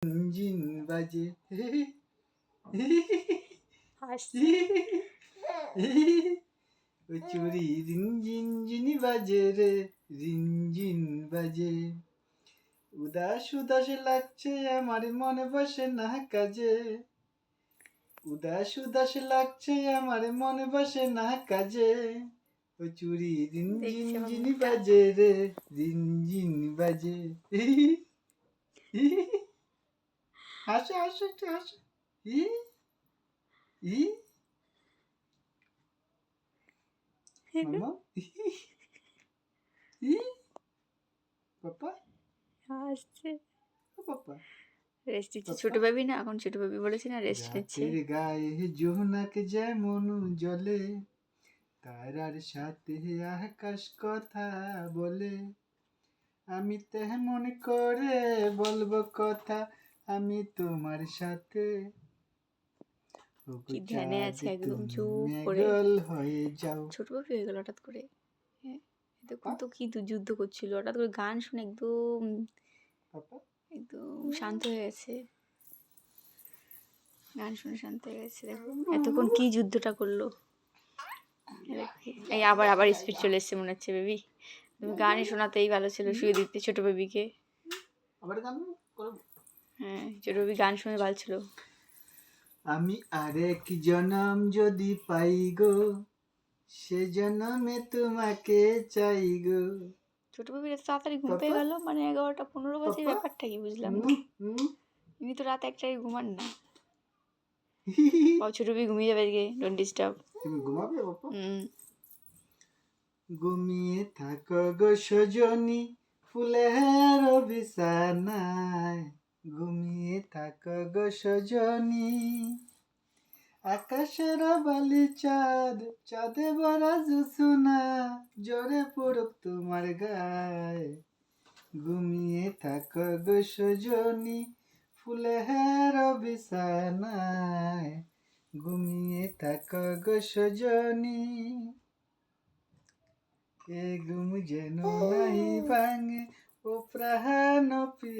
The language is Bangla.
রিনঝিন বাজে হাসছে। ও চুরি রিনঝিন ঝিনি বাজে রে, রিনঝিন বাজে। উদাস উদাস লাগছে আমার, মনে বসে না কাজে। উদাস উদাস লাগছে আমার, মনে বসে না কাজে। ও চুরি রিনঝিন দেখছি আমার ঝিনি মুখটা। বাজে রে, রিনঝিন বাজে। হাসো হাসো একটু হাসো। ই ই মামা ই পাপা হাসছে। ও পাপা রেস্ট নিচ্ছে, ছোট পাপা। বেবি না, এখন ছোট বেবি বলেছি না, রেস্ট নিচ্ছে। রাতের গায়ে জোনাক যেমন জ্বলে, তারার সাথে আকাশ কথা বলে। আমি তেমন করে বলবো কথা, আমি তোমার সাথে। ওগো কি ধ্যানে চাঁদ আছে, একদম তুমি চুপ করে। মেঘল হয়ে যাও। ছোট বেবি হয়ে গেল হঠাৎ করে। হ্যাঁ, এতক্ষণ পাপা তো কি যুদ্ধ করছিল, হঠাৎ করে গান শুনে একদম পাপা একদম শান্ত হয়ে গেছে। গান শুনে শান্ত হয়ে গেছে। দেখো এতক্ষণ কি যুদ্ধটা করলো। এই আবার আবার স্পিড চলে এসছে মনে হচ্ছে বেবি। তুমি গানই শোনাতেই ভালো ছিল, শুয়ে দিতে ছোট বেবিকে। আবার গান করবো। হ্যাঁ, ছোট বেবি গান শুনে ভালো ছিল। আমি আরেক জনম যদি পাই গো, সে জনমে তোমাকে চাই গো। ছোট বেবির এত তাড়াতাড়ি ঘুম পেয়ে পাপা গেল, মানে 11টা 15 বাজে, পাপা ব্যাপারটা কি বুঝলাম না। ইনি তো রাত 1টায় ঘুমান না। বাবা ছোট বেবি ঘুমিয়ে যাবে আজকে, ডোন্ট ডিস্টার্ব। তুমি ঘুমাবে বাপা? হুম। ঘুমিয়ে থাকো গো সজনী, ফুলের বিছানায়। ঘুমিয়ে থাকো গো সজনী, আকাশের বালি চাঁদ, চাঁদে ভরা জোছনা, জোরে পড়ুক তোমার গায়ে। ঘুমিয়ে থাকো গো সজনী, ফুলের বিছানায়। ঘুমিয়ে থাকো গো সজনী, এ ঘুম যেন নাই ভাঙে ও প্রাণ প্রিয়।